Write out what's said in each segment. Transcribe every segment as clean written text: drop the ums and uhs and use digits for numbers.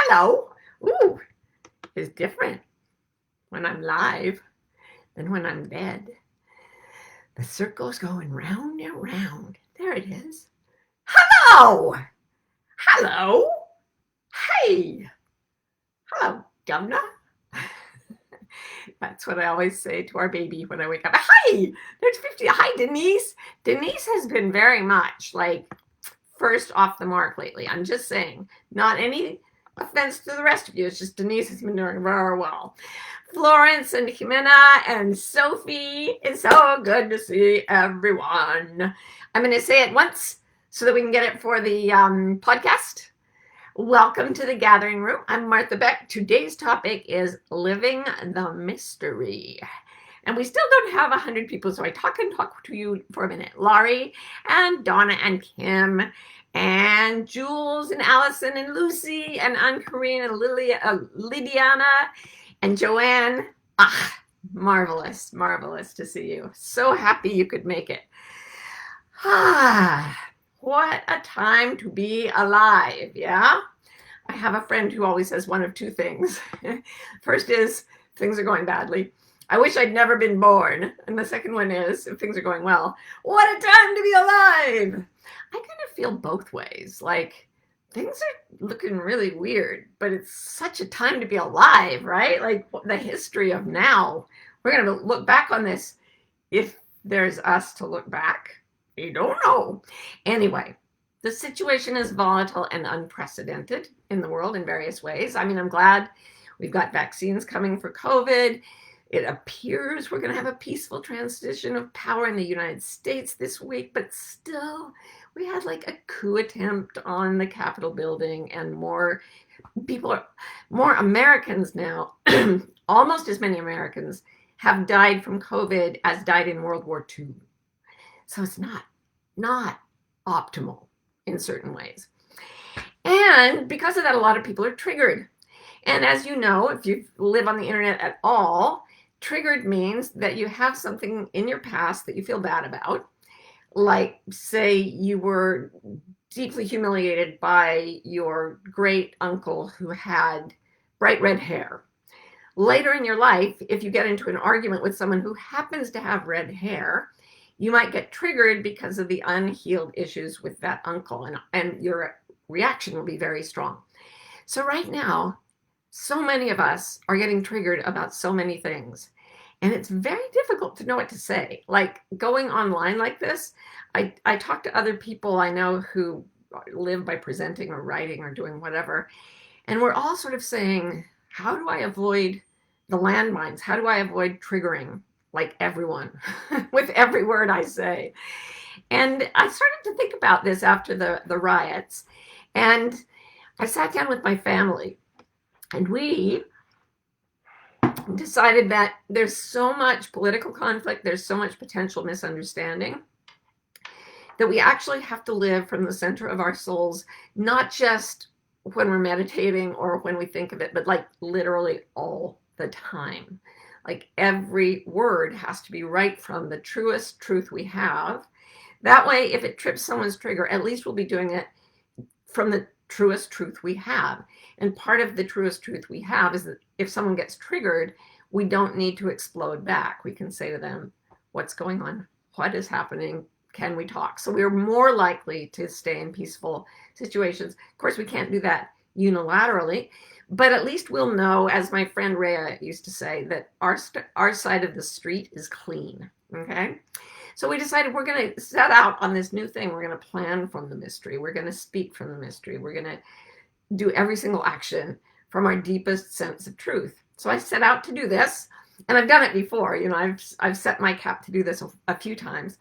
hello, ooh, is different when I'm live than when I'm dead. The circle's going round and round. There it is. Hello! Hello! Hey! Hello, Governor. That's what I always say to our baby when I wake up. Hi! There's 50. Hi, Denise. Denise has been very much like first off the mark lately. I'm just saying, not any offense to the rest of you. It's just Denise has been doing very well. Florence and Jimena and Sophie, it's so good to see everyone. I'm going to say it once so that we can get it for the podcast. Welcome to the gathering room. I'm Martha Beck. Today's topic is living the mystery. And we still don't have 100 people, so I talk to you for a minute. Laurie and Donna and Kim and Jules and Allison and Lucy and Anne-Corinne and Lydiana and Joanne. Marvelous to see you. So happy you could make it. What a time to be alive, yeah? I have a friend who always says one of two things. First is, things are going badly. I wish I'd never been born. And the second one is, if things are going well, what a time to be alive. I kind of feel both ways. Like, things are looking really weird, but it's such a time to be alive, right? Like, the history of now. We're going to look back on this if there's us to look back. You don't know. Anyway, the situation is volatile and unprecedented in the world in various ways. I mean, I'm glad we've got vaccines coming for COVID. It appears we're going to have a peaceful transition of power in the United States this week, but still, we had like a coup attempt on the Capitol building, and more Americans now, almost as many Americans have died from COVID as died in World War II. So it's not optimal in certain ways. And because of that, a lot of people are triggered. And as you know, if you live on the internet at all, triggered means that you have something in your past that you feel bad about. Like, say you were deeply humiliated by your great uncle who had bright red hair. Later in your life, if you get into an argument with someone who happens to have red hair, you might get triggered because of the unhealed issues with that uncle, and your reaction will be very strong. So right now, so many of us are getting triggered about so many things, and it's very difficult to know what to say. Like, going online like this, I talk to other people I know who live by presenting or writing or doing whatever, and we're all sort of saying, how do I avoid the landmines? How do I avoid triggering like everyone with every word I say? And I started to think about this after the riots, and I sat down with my family, and we decided that there's so much political conflict, there's so much potential misunderstanding, that we actually have to live from the center of our souls, not just when we're meditating or when we think of it, but like literally all the time. Like, every word has to be right from the truest truth we have. That way, if it trips someone's trigger, at least we'll be doing it from the truest truth we have. And part of the truest truth we have is that if someone gets triggered, we don't need to explode back. We can say to them, what's going on? What is happening? Can we talk? So we're more likely to stay in peaceful situations. Of course, we can't do that unilaterally, but at least we'll know, as my friend Rhea used to say, that our side of the street is clean, okay? So we decided we're going to set out on this new thing. We're going to plan from the mystery. We're going to speak from the mystery. We're going to do every single action from our deepest sense of truth. So I set out to do this, and I've done it before. You know, I've set my cap to do this a few times.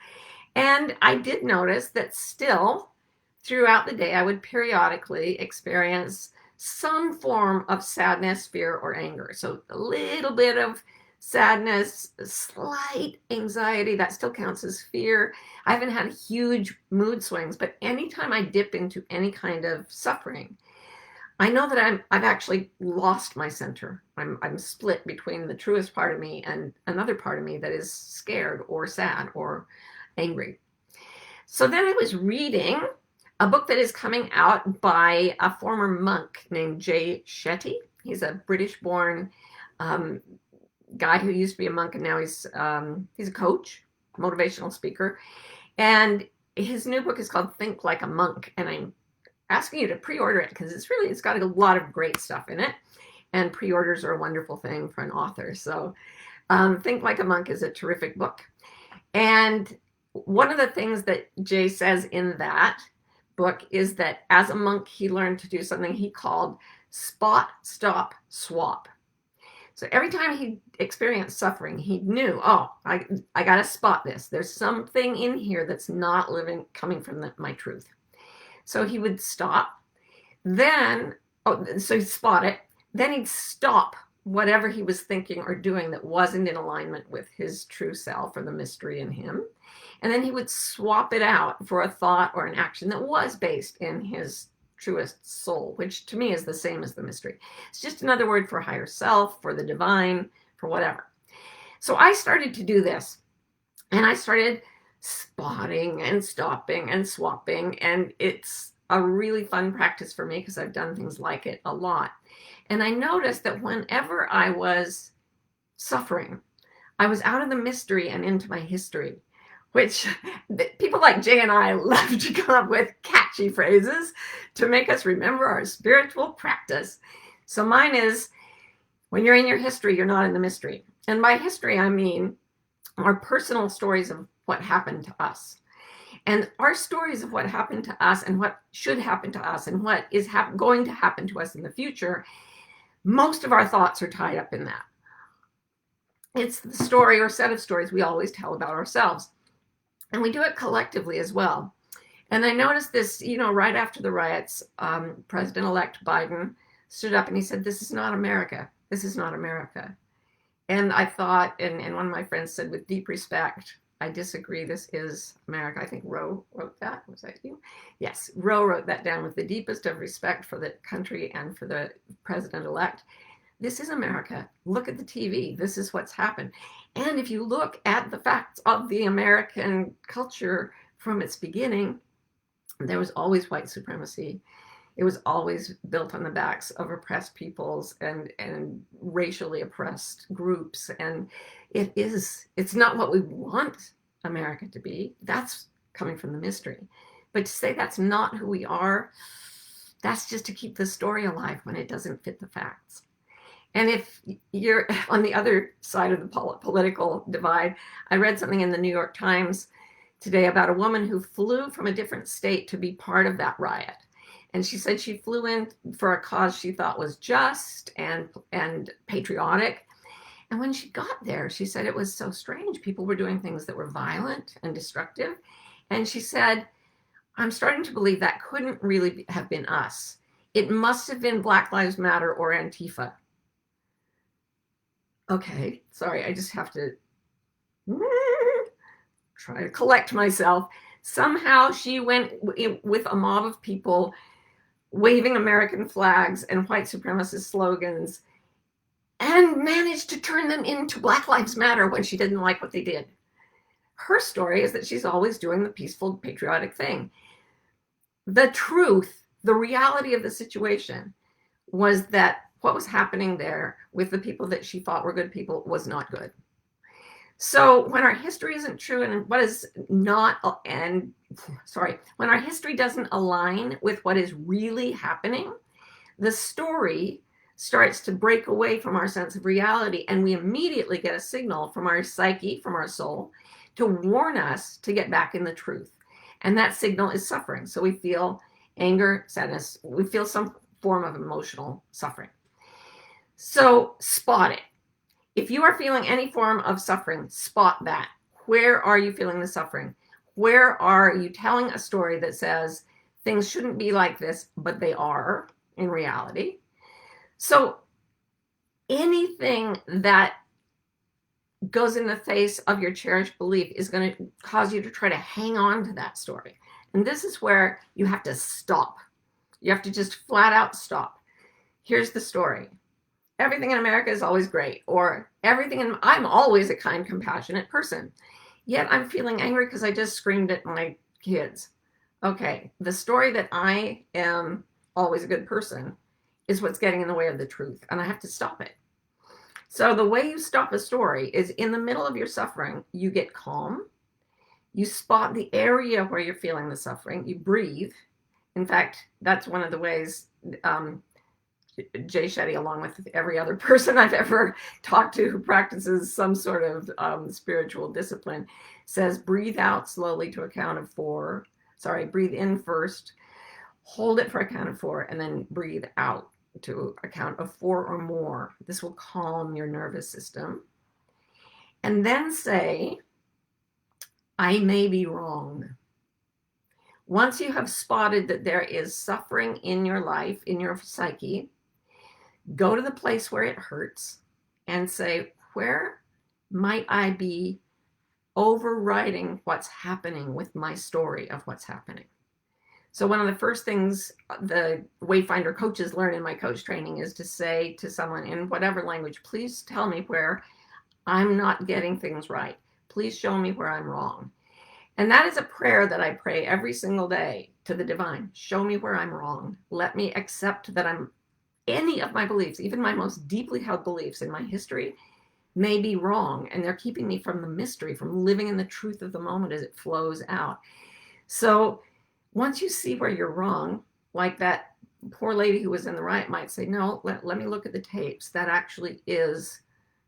And I did notice that still, throughout the day, I would periodically experience some form of sadness, fear, or anger. So a little bit of sadness, slight anxiety, that still counts as fear. I haven't had huge mood swings, but anytime I dip into any kind of suffering, I know that I've actually lost my center. I'm split between the truest part of me and another part of me that is scared or sad or angry. So then I was reading a book that is coming out by a former monk named Jay Shetty. He's a British-born guy who used to be a monk, and now he's a coach, motivational speaker. And his new book is called Think Like a Monk, and I'm asking you to pre-order it because it's got a lot of great stuff in it, and pre-orders are a wonderful thing for an author. So Think Like a Monk is a terrific book. And one of the things that Jay says in that book is that as a monk, he learned to do something he called spot, stop, swap. So every time he experienced suffering, he knew, oh, I got to spot this. There's something in here that's not coming from my truth. So he would stop. Then, so he'd spot it. Then he'd stop whatever he was thinking or doing that wasn't in alignment with his true self or the mystery in him. And then he would swap it out for a thought or an action that was based in his truest soul, which to me is the same as the mystery. It's just another word for higher self, for the divine, for whatever. So I started to do this, and I started spotting and stopping and swapping, and it's a really fun practice for me because I've done things like it a lot. And I noticed that whenever I was suffering, I was out of the mystery and into my history, which people like Jay and I love to come up with catchy phrases to make us remember our spiritual practice. So mine is, when you're in your history, you're not in the mystery. And by history, I mean our personal stories of what happened to us. And our stories of what happened to us and what should happen to us and what is going to happen to us in the future, most of our thoughts are tied up in that. It's the story or set of stories we always tell about ourselves. And we do it collectively as well. And I noticed this, right after the riots, President-elect Biden stood up and he said, "This is not America. This is not America." And I thought, and one of my friends said, with deep respect, "I disagree. This is America." I think Roe wrote that. Was that you? Yes, Roe wrote that down with the deepest of respect for the country and for the president-elect. This is America. Look at the TV. This is what's happened. And if you look at the facts of the American culture from its beginning, there was always white supremacy. It was always built on the backs of oppressed peoples and racially oppressed groups. And it's not what we want America to be. That's coming from the mystery. But to say that's not who we are, that's just to keep the story alive when it doesn't fit the facts. And if you're on the other side of the political divide, I read something in the New York Times today about a woman who flew from a different state to be part of that riot. And she said she flew in for a cause she thought was just and patriotic. And when she got there, she said it was so strange. People were doing things that were violent and destructive. And she said, "I'm starting to believe that couldn't really have been us. It must have been Black Lives Matter or Antifa." Okay, sorry, I just have to try to collect myself. Somehow she went with a mob of people waving American flags and white supremacist slogans and managed to turn them into Black Lives Matter when she didn't like what they did. Her story is that she's always doing the peaceful, patriotic thing. The truth, the reality of the situation was that what was happening there with the people that she thought were good people was not good. So when our history isn't true and when our history doesn't align with what is really happening, the story starts to break away from our sense of reality, and we immediately get a signal from our psyche, from our soul, to warn us to get back in the truth. And that signal is suffering. So we feel anger, sadness, we feel some form of emotional suffering. So spot it. If you are feeling any form of suffering, spot that. Where are you feeling the suffering? Where are you telling a story that says things shouldn't be like this, but they are in reality? So anything that goes in the face of your cherished belief is going to cause you to try to hang on to that story. And this is where you have to stop. You have to just flat out stop. Here's the story. Everything in America is always great, or I'm always a kind, compassionate person. Yet I'm feeling angry because I just screamed at my kids. okay, the story that I am always a good person is what's getting in the way of the truth, and I have to stop it. So the way you stop a story is in the middle of your suffering, you get calm, you spot the area where you're feeling the suffering, you breathe. In fact, that's one of the ways Jay Shetty, along with every other person I've ever talked to who practices some sort of spiritual discipline, says breathe out slowly to a count of 4. Sorry, breathe in first, hold it for a count of 4, and then breathe out to a count of 4 or more. This will calm your nervous system. And then say, I may be wrong. Once you have spotted that there is suffering in your life, in your psyche, go to the place where it hurts and say, where might I be overriding what's happening with my story of what's happening? So one of the first things the Wayfinder coaches learn in my coach training is to say to someone in whatever language, please tell me where I'm not getting things right. Please show me where I'm wrong. And that is a prayer that I pray every single day to the divine. Show me where I'm wrong. Let me accept that any of my beliefs, even my most deeply held beliefs in my history, may be wrong. And they're keeping me from the mystery, from living in the truth of the moment as it flows out. So once you see where you're wrong, like that poor lady who was in the riot might say, no, let me look at the tapes. That actually is,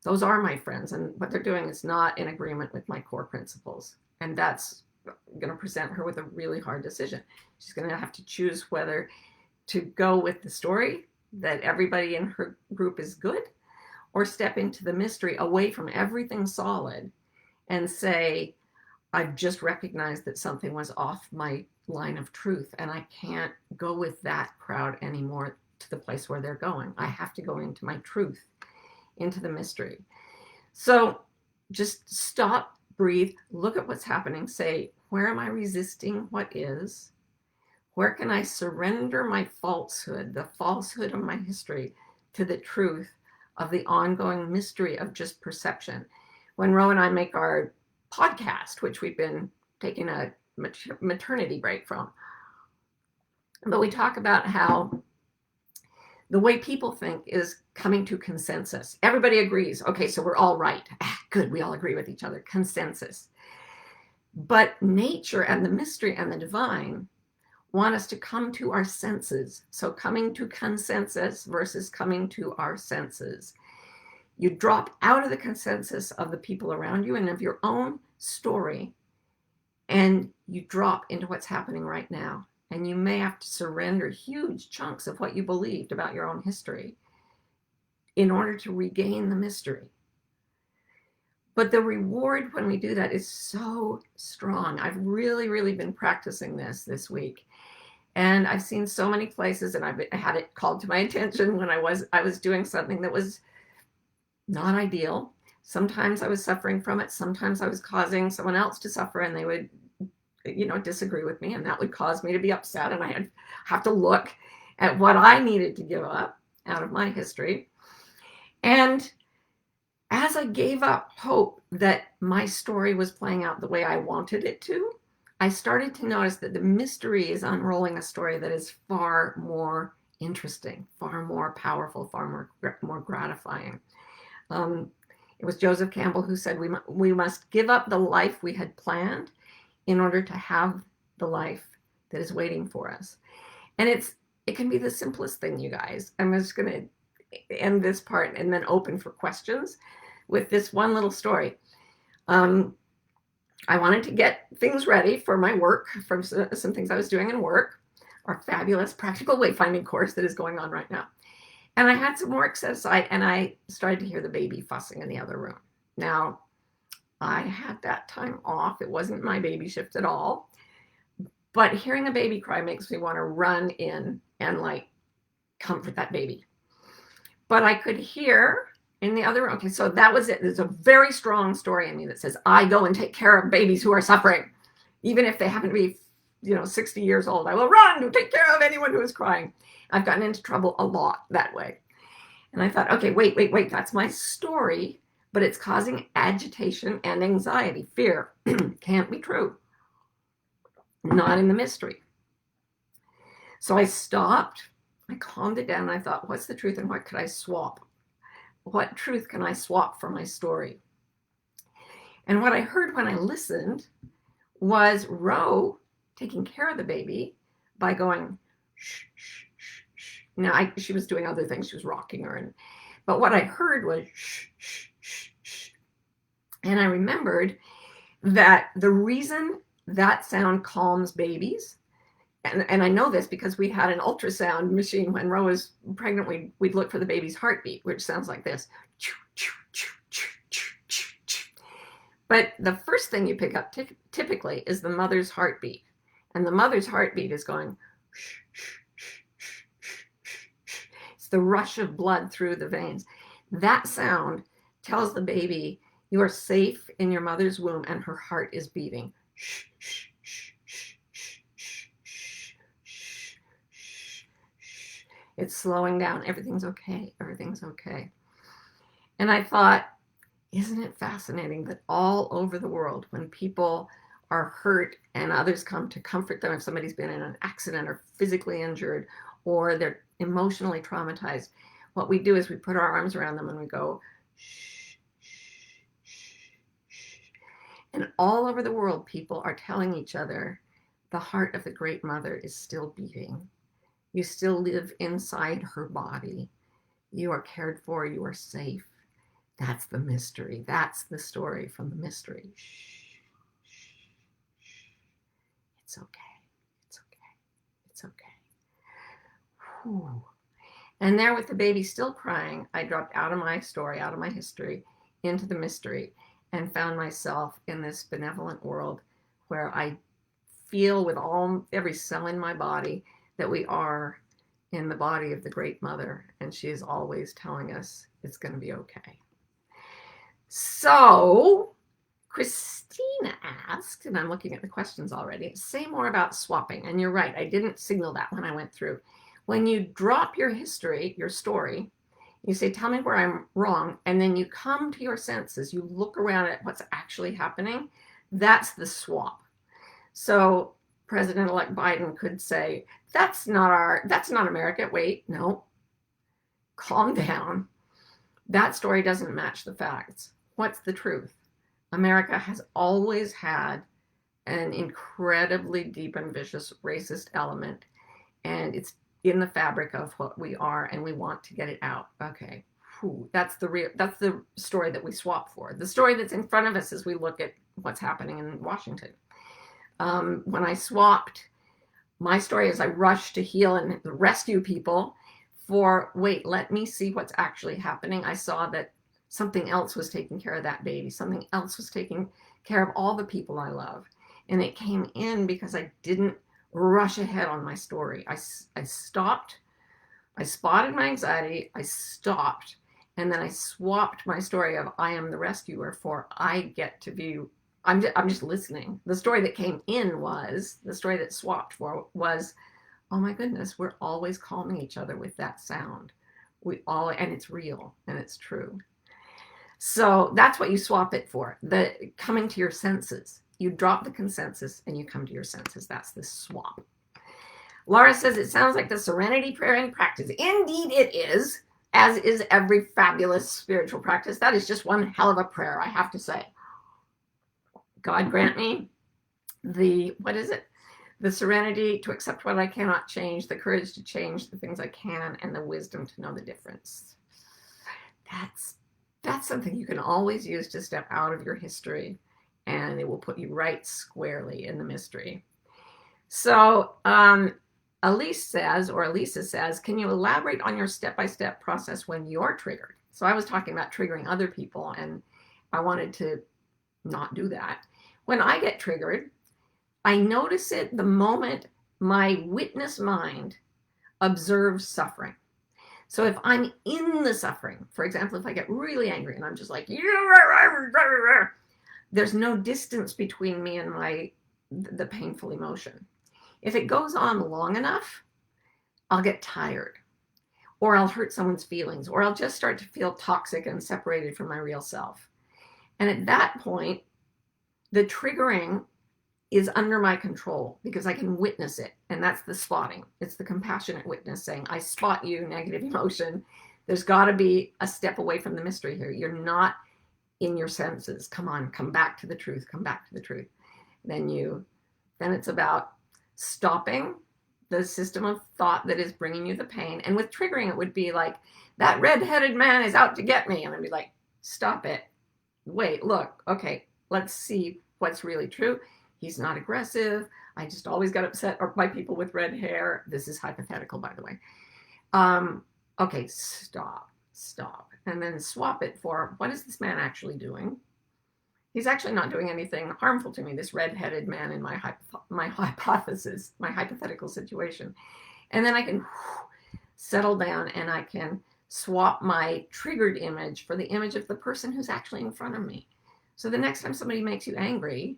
those are my friends. And what they're doing is not in agreement with my core principles. And that's going to present her with a really hard decision. She's going to have to choose whether to go with the story that everybody in her group is good, or step into the mystery away from everything solid and say, I've just recognized that something was off my line of truth, and I can't go with that crowd anymore to the place where they're going. I have to go into my truth, into the mystery. So just stop, breathe, look at what's happening, say, where am I resisting what is? Where can I surrender my falsehood, the falsehood of my history, to the truth of the ongoing mystery of just perception? When Ro and I make our podcast, which we've been taking a maternity break from, but we talk about how the way people think is coming to consensus. Everybody agrees. Okay, so we're all right. Good, we all agree with each other. Consensus. But nature and the mystery and the divine want us to come to our senses. So coming to consensus versus coming to our senses. You drop out of the consensus of the people around you and of your own story, and you drop into what's happening right now. And you may have to surrender huge chunks of what you believed about your own history in order to regain the mystery. But the reward when we do that is so strong. I've really, really been practicing this week. And I've seen so many places, and I had it called to my attention when I was doing something that was not ideal. Sometimes I was suffering from it. Sometimes I was causing someone else to suffer, and they would, disagree with me, and that would cause me to be upset. And I have to look at what I needed to give up out of my history. And as I gave up hope that my story was playing out the way I wanted it to, I started to notice that the mystery is unrolling a story that is far more interesting, far more powerful, far more gratifying. It was Joseph Campbell who said we must give up the life we had planned in order to have the life that is waiting for us. And it can be the simplest thing, you guys. I'm just going to end this part and then open for questions with this one little story. I wanted to get things ready for my work, from some things I was doing in work, our fabulous practical wayfinding course that is going on right now. And I had some work set aside, and I started to hear the baby fussing in the other room. Now, I had that time off. It wasn't my baby shift at all. But hearing a baby cry makes me want to run in and comfort that baby. But I could hear in the other room. Okay, so that was it. There's a very strong story in me that says, I go and take care of babies who are suffering. Even if they happen to be, 60 years old, I will run to take care of anyone who is crying. I've gotten into trouble a lot that way. And I thought, okay, wait, that's my story, but it's causing agitation and anxiety, fear. Can't be true. Not in the mystery. So I stopped, I calmed it down, and I thought, what's the truth and what could I swap? What truth can I swap for my story? And what I heard when I listened was Ro taking care of the baby by going, shh, shh, shh, shh. Now, she was doing other things. She was rocking her. But what I heard was shh, shh, shh, shh. And I remembered that the reason that sound calms babies, and I know this because we had an ultrasound machine when Ro was pregnant, we'd look for the baby's heartbeat, which sounds like this. But the first thing you pick up typically is the mother's heartbeat. And the mother's heartbeat is going, shh, shh, shh, shh, shh, shh. It's the rush of blood through the veins. That sound tells the baby you are safe in your mother's womb and her heart is beating. Shh, shh, shh, shh, shh, shh, shh, shh, shh. It's slowing down. Everything's okay. Everything's okay. And I thought, isn't it fascinating that all over the world, when people are hurt and others come to comfort them, if somebody's been in an accident or physically injured or they're emotionally traumatized, what we do is we put our arms around them and we go, shh, shh, shh, shh. And all over the world, people are telling each other, the heart of the Great Mother is still beating. You still live inside her body. You are cared for. You are safe. That's the mystery. That's the story from the mystery. Shh, shh, shh. It's okay. It's okay. It's okay. Whew. And there with the baby still crying, I dropped out of my story, out of my history, into the mystery, and found myself in this benevolent world where I feel with every cell in my body that we are in the body of the Great Mother, and she is always telling us it's going to be okay. So Christina asked, and I'm looking at the questions already, say more about swapping. And you're right, I didn't signal that when I went through. When you drop your history, your story, you say, tell me where I'm wrong, and then you come to your senses, you look around at what's actually happening, that's the swap. So President-elect Biden could say, that's not America. Wait, no, calm down. That story doesn't match the facts. What's the truth? America has always had an incredibly deep and vicious racist element, and it's in the fabric of what we are, and we want to get it out. Okay, that's the story that we swap for. The story that's in front of us as we look at what's happening in Washington. When I swapped, my story is I rushed to heal and rescue people for, wait, let me see what's actually happening. I saw that something else was taking care of that baby. Something else was taking care of all the people I love. And it came in because I didn't rush ahead on my story. I stopped. I spotted my anxiety. I stopped. And then I swapped my story of I am the rescuer for I get to be, I'm just listening. The story that came in was, the story that swapped for was, oh my goodness, we're always calming each other with that sound. And it's real and it's true. So that's what you swap it for, the coming to your senses. You drop the consensus and you come to your senses. That's the swap. Laura says, it sounds like the Serenity Prayer in practice. Indeed it is, as is every fabulous spiritual practice. That is just one hell of a prayer, I have to say. God grant me the serenity to accept what I cannot change, the courage to change the things I can, and the wisdom to know the difference. That's something you can always use to step out of your history, and it will put you right squarely in the mystery. So Elisa says, can you elaborate on your step-by-step process when you're triggered? So I was talking about triggering other people, and I wanted to not do that. When I get triggered, I notice it the moment my witness mind observes suffering. So if I'm in the suffering, for example, if I get really angry and I'm just like, there's no distance between me and the painful emotion. If it goes on long enough, I'll get tired, or I'll hurt someone's feelings, or I'll just start to feel toxic and separated from my real self. And at that point, the triggering is under my control because I can witness it. And that's the spotting. It's the compassionate witness saying, I spot you, negative emotion. There's got to be a step away from the mystery here. You're not in your senses. Come on, come back to the truth. Come back to the truth. Then it's about stopping the system of thought that is bringing you the pain. And with triggering, it would be like, that red-headed man is out to get me. And I'd be like, stop it. Wait, look, okay, let's see what's really true. He's not aggressive. I just always got upset by people with red hair. This is hypothetical, by the way. Okay, stop. And then swap it for, what is this man actually doing? He's actually not doing anything harmful to me, this red-headed man in my hypothesis, my hypothetical situation. And then I can settle down and I can swap my triggered image for the image of the person who's actually in front of me. So the next time somebody makes you angry,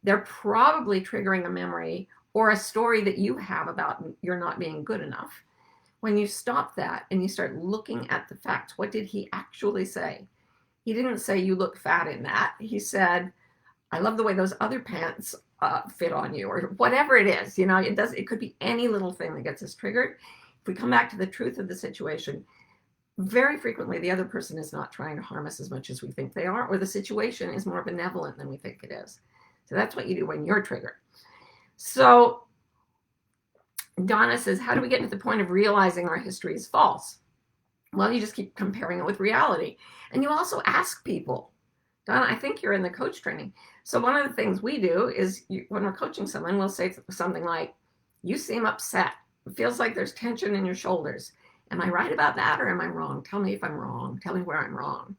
they're probably triggering a memory or a story that you have about you're not being good enough. When you stop that and you start looking at the facts, what did he actually say? He didn't say you look fat in that. He said, I love the way those other pants fit on you, or whatever it is. You know, it could be any little thing that gets us triggered. If we come back to the truth of the situation, very frequently the other person is not trying to harm us as much as we think they are, or the situation is more benevolent than we think it is. So that's what you do when you're triggered. So Donna says, how do we get to the point of realizing our history is false? Well, you just keep comparing it with reality. And you also ask people. Donna, I think you're in the coach training. So one of the things we do is when we're coaching someone, we'll say something like, you seem upset. It feels like there's tension in your shoulders. Am I right about that or am I wrong? Tell me if I'm wrong. Tell me where I'm wrong.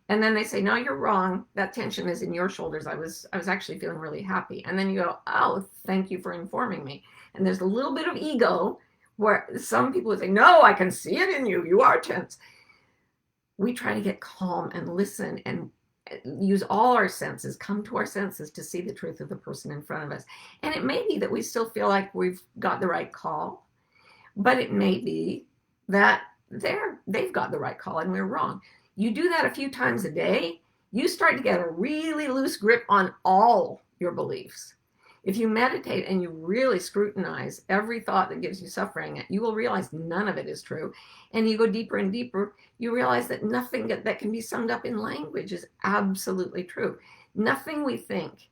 And then they say, no, you're wrong. That tension is in your shoulders. I was actually feeling really happy. And then you go, oh, thank you for informing me. And there's a little bit of ego where some people would say, no, I can see it in you. You are tense. We try to get calm and listen and use all our senses, come to our senses to see the truth of the person in front of us. And it may be that we still feel like we've got the right call, but it may be that they've got the right call and we're wrong. You do that a few times a day, you start to get a really loose grip on all your beliefs. If you meditate and you really scrutinize every thought that gives you suffering, you will realize none of it is true. And you go deeper and deeper, you realize that nothing that can be summed up in language is absolutely true. Nothing we think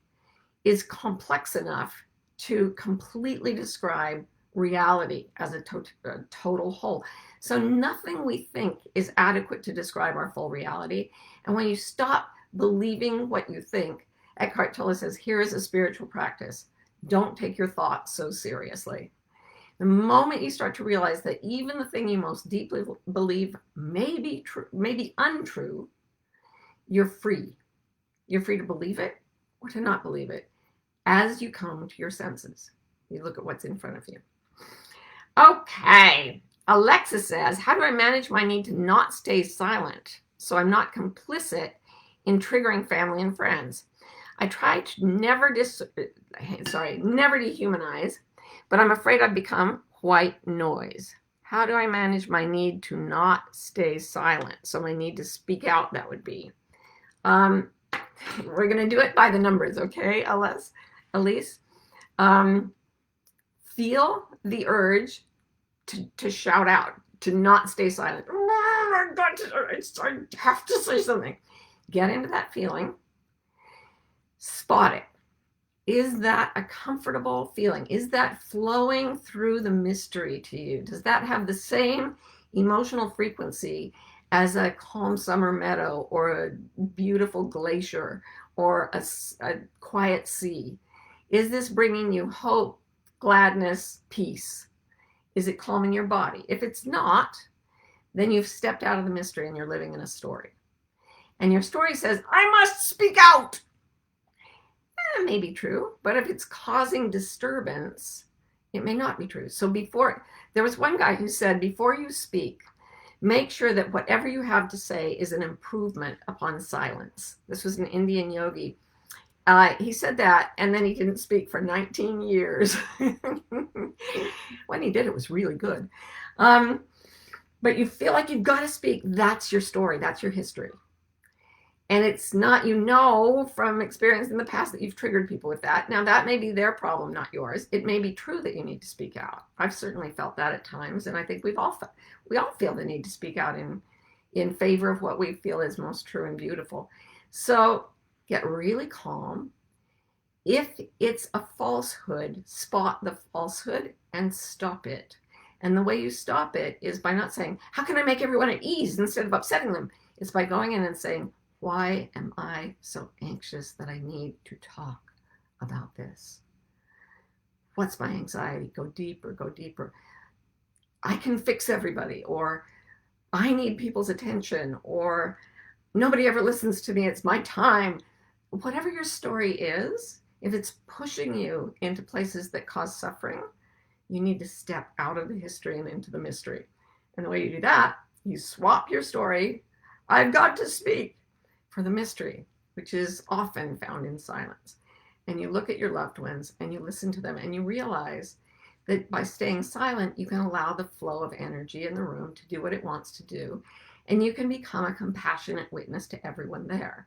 is complex enough to completely describe reality as a total whole. So nothing we think is adequate to describe our full reality. And when you stop believing what you think, Eckhart Tolle says, here is a spiritual practice. Don't take your thoughts so seriously. The moment you start to realize that even the thing you most deeply believe may be true, may be untrue, you're free. You're free to believe it or to not believe it as you come to your senses. You look at what's in front of you. Okay. Alexa says, how do I manage my need to not stay silent so I'm not complicit in triggering family and friends? I try to never dehumanize, but I'm afraid I've become white noise. How do I manage my need to not stay silent? So my need to speak out, that would be. We're going to do it by the numbers, okay, Elise? Feel the urge to shout out, to not stay silent. Oh, I have to say something. Get into that feeling. Spot it. Is that a comfortable feeling? Is that flowing through the mystery to you? Does that have the same emotional frequency as a calm summer meadow or a beautiful glacier or a quiet sea? Is this bringing you hope, gladness, peace? Is it calming your body? If it's not, then you've stepped out of the mystery and you're living in a story. And your story says, I must speak out. It may be true, but if it's causing disturbance, it may not be true. So there was one guy who said, before you speak, make sure that whatever you have to say is an improvement upon silence. This was an Indian yogi. He said that, and then he didn't speak for 19 years. When he did, it was really good. But you feel like you've got to speak. That's your story. That's your history. And it's not, you know, from experience in the past that you've triggered people with that. Now, that may be their problem, not yours. It may be true that you need to speak out. I've certainly felt that at times, and I think we all feel the need to speak out in favor of what we feel is most true and beautiful. So get really calm. If it's a falsehood, spot the falsehood and stop it. And the way you stop it is by not saying, how can I make everyone at ease instead of upsetting them? It's by going in and saying, why am I so anxious that I need to talk about this? What's my anxiety? Go deeper, go deeper. I can fix everybody, or I need people's attention, or nobody ever listens to me. It's my time. Whatever your story is, if it's pushing you into places that cause suffering, you need to step out of the history and into the mystery. And the way you do that, you swap your story, I've got to speak, for the mystery, which is often found in silence. And you look at your loved ones and you listen to them and you realize that by staying silent, you can allow the flow of energy in the room to do what it wants to do. And you can become a compassionate witness to everyone there.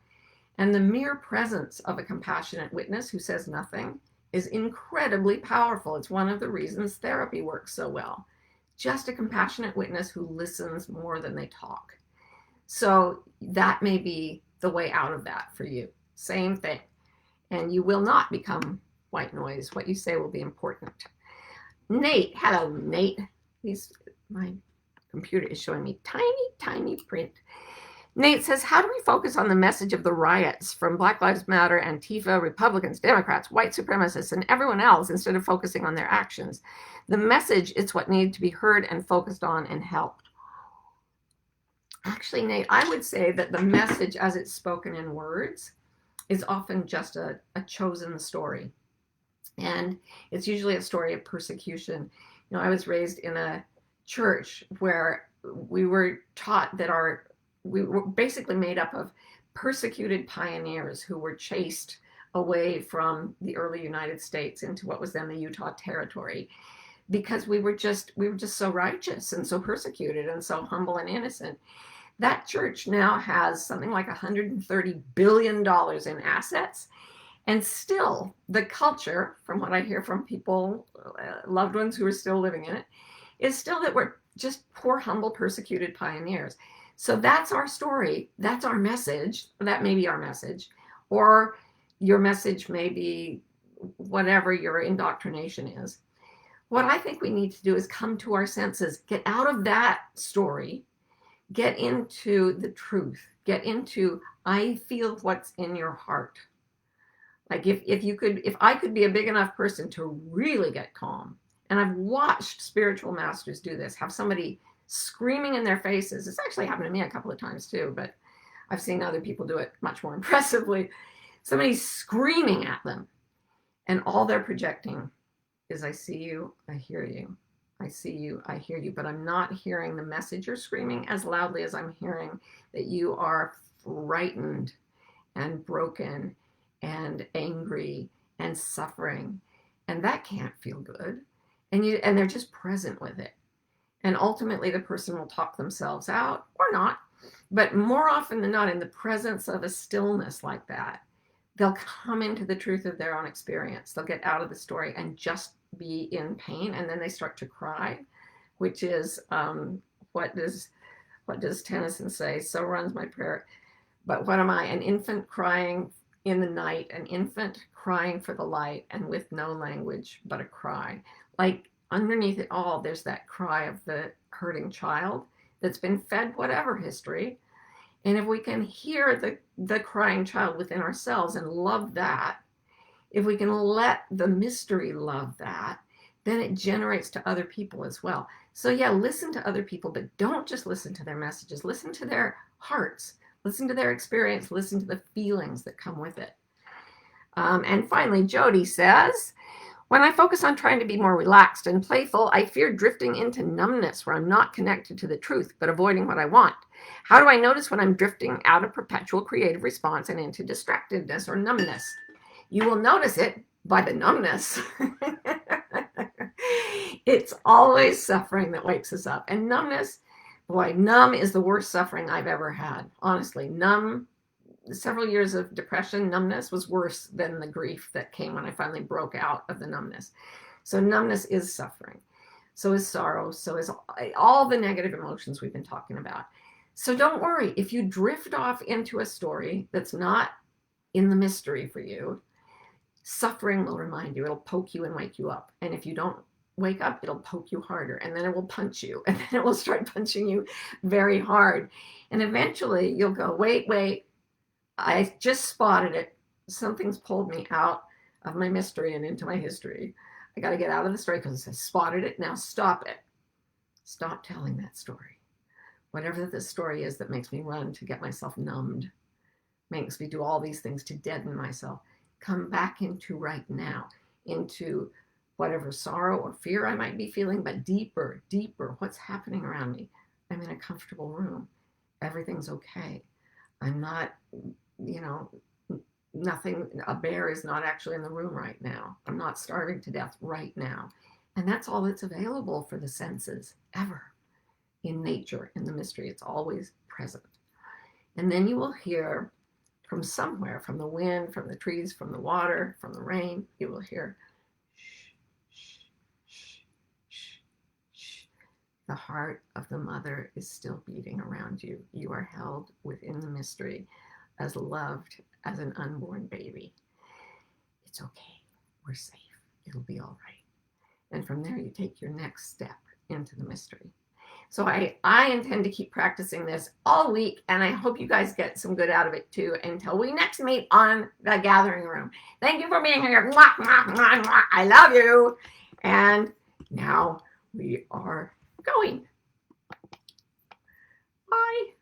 And the mere presence of a compassionate witness who says nothing is incredibly powerful. It's one of the reasons therapy works so well. Just a compassionate witness who listens more than they talk. So that may be the way out of that for you. Same thing. And you will not become white noise. What you say will be important. Nate, hello, Nate. My computer is showing me tiny print. Nate says, how do we focus on the message of the riots from Black Lives Matter, Antifa, Republicans, Democrats, white supremacists, and everyone else instead of focusing on their actions? The message is what needs to be heard and focused on and helped. Actually, Nate, I would say that the message as it's spoken in words is often just a chosen story. And it's usually a story of persecution. You know, I was raised in a church where we were taught that we were basically made up of persecuted pioneers who were chased away from the early United States into what was then the Utah Territory, because we were just so righteous and so persecuted and so humble and innocent. That church now has something like $130 billion in assets. And still, the culture, from what I hear from people, loved ones who are still living in it, is still that we're just poor, humble, persecuted pioneers. So that's our story. That's our message. That may be our message. Or your message may be whatever your indoctrination is. What I think we need to do is come to our senses, get out of that story, get into the truth, get into, I feel what's in your heart. Like if I could be a big enough person to really get calm, and I've watched spiritual masters do this, have somebody screaming in their faces. It's actually happened to me a couple of times too, but I've seen other people do it much more impressively. Somebody's screaming at them, and all they're projecting is, I see you, I hear you. I see you, I hear you, but I'm not hearing the message you're screaming as loudly as I'm hearing that you are frightened and broken and angry and suffering. And that can't feel good. And they're just present with it. And ultimately the person will talk themselves out or not. But more often than not, in the presence of a stillness like that, they'll come into the truth of their own experience. They'll get out of the story and just be in pain, and then they start to cry, which is what does Tennyson say? So runs my prayer. But what am I? An infant crying in the night, an infant crying for the light, and with no language but a cry. Like underneath it all, there's that cry of the hurting child that's been fed whatever history. And if we can hear the crying child within ourselves and love that, if we can let the mystery love that, then it generates to other people as well. So yeah, listen to other people, but don't just listen to their messages. Listen to their hearts. Listen to their experience. Listen to the feelings that come with it. And finally, Jody says, when I focus on trying to be more relaxed and playful, I fear drifting into numbness where I'm not connected to the truth, but avoiding what I want. How do I notice when I'm drifting out of perpetual creative response and into distractedness or numbness? You will notice it by the numbness. It's always suffering that wakes us up. And numbness, boy, numb is the worst suffering I've ever had. Honestly, numb several years of depression, numbness was worse than the grief that came when I finally broke out of the numbness. So numbness is suffering. So is sorrow. So is all the negative emotions we've been talking about. So don't worry. If you drift off into a story that's not in the mystery for you, suffering will remind you. It'll poke you and wake you up. And if you don't wake up, it'll poke you harder. And then it will punch you. And then it will start punching you very hard. And eventually you'll go, wait. I just spotted it. Something's pulled me out of my mystery and into my history. I got to get out of the story because I spotted it. Now stop it. Stop telling that story. Whatever the story is that makes me run to get myself numbed, makes me do all these things to deaden myself. Come back into right now, into whatever sorrow or fear I might be feeling, but deeper, what's happening around me. I'm in a comfortable room. Everything's okay. I'm not, nothing, a bear is not actually in the room right now. I'm not starving to death right now. And that's all that's available for the senses ever. In nature, in the mystery, it's always present. And then you will hear from somewhere, from the wind, from the trees, from the water, from the rain, you will hear shh, shh, shh, shh, shh. The heart of the mother is still beating around you. You are held within the mystery, as loved as an unborn baby. It's okay. We're safe. It'll be all right. And from there, you take your next step into the mystery. So I intend to keep practicing this all week, and I hope you guys get some good out of it too until we next meet on the gathering room. Thank you for being here. Mwah, mwah, mwah, mwah. I love you. And now we are going. Bye.